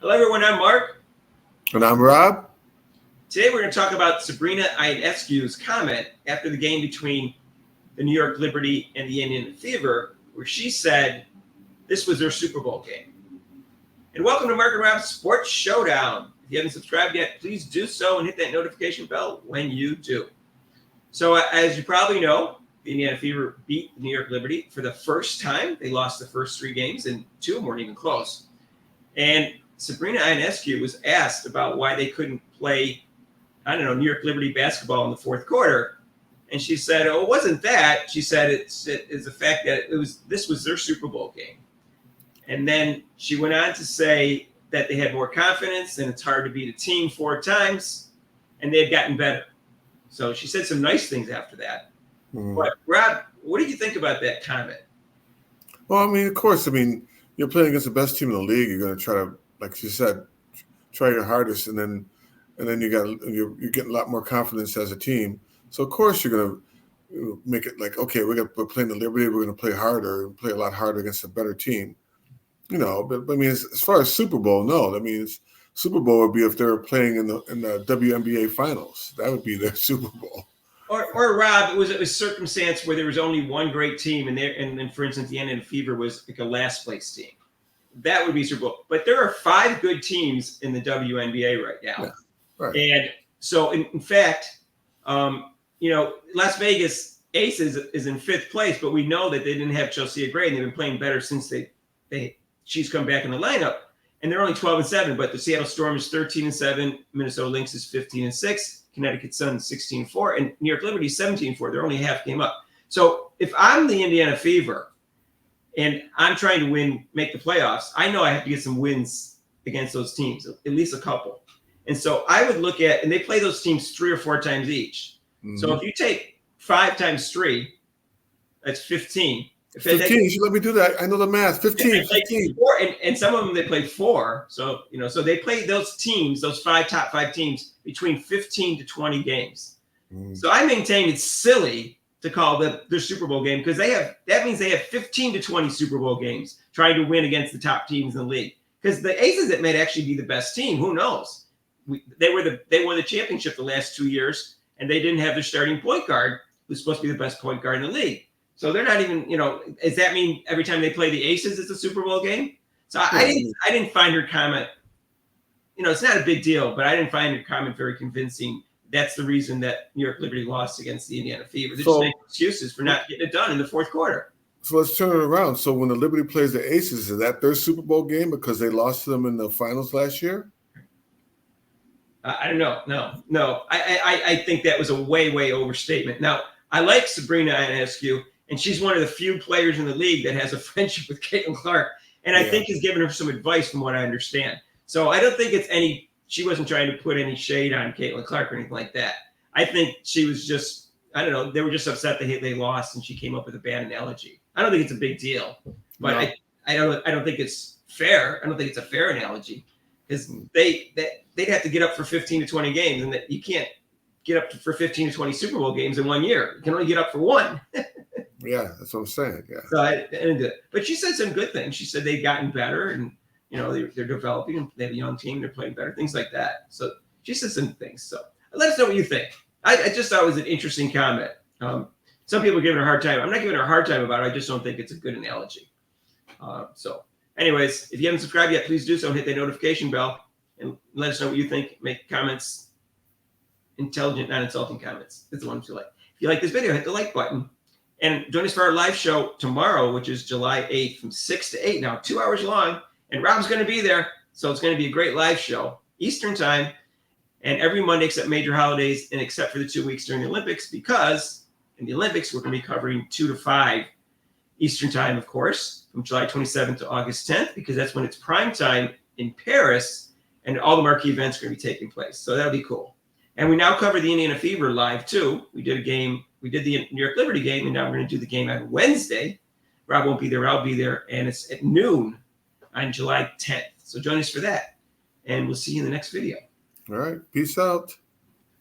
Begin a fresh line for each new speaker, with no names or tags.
Hello, everyone. I'm Mark.
And I'm Rob.
Today, we're going to talk about Sabrina Ionescu's comment after the game between the New York Liberty and the Indiana Fever, where she said this was their Super Bowl game. And welcome to Mark and Rob's Sports Showdown. If you haven't subscribed yet, please do so and hit that notification bell when you do. So, as you probably know, the Indiana Fever beat the New York Liberty for the first time. They lost the first 3 games, and 2 of them weren't even close. And Sabrina Ionescu was asked about why they couldn't play, New York Liberty basketball in the fourth quarter. And she said, oh, it wasn't that. She said it's the fact that this was their Super Bowl game. And then she went on to say that they had more confidence and it's hard to beat a team 4 times, and they had gotten better. So she said some nice things after that. But Rob, what did you think about that comment?
Well, of course, you're playing against the best team in the league. You're going to try to, like she said, try your hardest, and then you're getting a lot more confidence as a team. So of course you're going to make it like, okay, we're playing the Liberty. We're going to play harder and play a lot harder against a better team. But as far as Super Bowl, no. Super Bowl would be if they were playing in the WNBA finals. That would be their Super Bowl.
Or Rob, it was a circumstance where there was only one great team, and then for instance, the Indiana Fever was like a last place team. That would be Super Bowl. But there are 5 good teams in the WNBA right now.
Yeah, right.
And so, in fact, Las Vegas Aces is in 5th place, but we know that they didn't have Chelsea Gray, and they've been playing better since she's come back in the lineup. And they're only 12-7, but the Seattle Storm is 13-7, Minnesota Lynx is 15-6. Connecticut Sun 16-4, and New York Liberty 17-4. They're only a half game up. So if I'm the Indiana Fever and I'm trying to make the playoffs, I know I have to get some wins against those teams, at least a couple. And so I would look at, and they play those teams 3 or 4 times each. Mm-hmm. So if you take 5 times 3, that's 15.
15, you should let me do that. I know the math. 15.
4, and some of them, they play 4. So, so they play those teams, those top 5 teams, between 15 to 20 games. So I maintain it's silly to call their Super Bowl game, because that means they have 15 to 20 Super Bowl games trying to win against the top teams in the league. Because the Aces, it may actually be the best team. Who knows? They won the championship the last 2 years, and they didn't have their starting point guard, who's supposed to be the best point guard in the league. So they're not even, does that mean every time they play the Aces, it's a Super Bowl game? So I didn't find her comment, it's not a big deal, but I didn't find her comment very convincing. That's the reason that New York Liberty lost against the Indiana Fever. They're just making excuses for not getting it done in the fourth quarter.
So let's turn it around. So when the Liberty plays the Aces, is that their Super Bowl game because they lost to them in the finals last year?
I don't know. No. I think that was a way overstatement. Now, I like Sabrina Ionescu, and she's one of the few players in the league that has a friendship with Caitlin Clark, and I think has given her some advice from what I understand. So I don't think she wasn't trying to put any shade on Caitlin Clark or anything like that. I think she was just, they were just upset that they lost, and she came up with a bad analogy. I don't think it's a big deal, but no. I don't think it's fair. I don't think it's a fair analogy, because they'd have to get up for 15 to 20 games, and that you can't get up for 15 to 20 Super Bowl games in 1 year. You can only get up for 1.
Yeah, that's what I'm saying. Yeah.
So I didn't do it. But she said some good things. She said they've gotten better, and they're developing, and they have a young team. They're playing better, things like that. So she said some things. So let us know what you think. I just thought it was an interesting comment. Some people are giving her a hard time. I'm not giving her a hard time about it. I just don't think it's a good analogy. So anyways, if you haven't subscribed yet, please do so and hit that notification bell and let us know what you think. Make comments, intelligent, not insulting comments. That's the ones you like. If you like this video, hit the like button. And join us for our live show tomorrow, which is July 8th from 6 to 8. Now, 2 hours long. And Rob's going to be there. So it's going to be a great live show, Eastern time. And every Monday except major holidays, and except for the 2 weeks during the Olympics, because in the Olympics, we're going to be covering 2 to 5 Eastern time, of course, from July 27th to August 10th, because that's when it's prime time in Paris, and all the marquee events are going to be taking place. So that'll be cool. And we now cover the Indiana Fever live, too. We did a game. We did the New York Liberty game, and now we're going to do the game on Wednesday. Rob won't be there. I'll be there. And it's at noon on July 10th. So join us for that. And we'll see you in the next video.
All right. Peace out.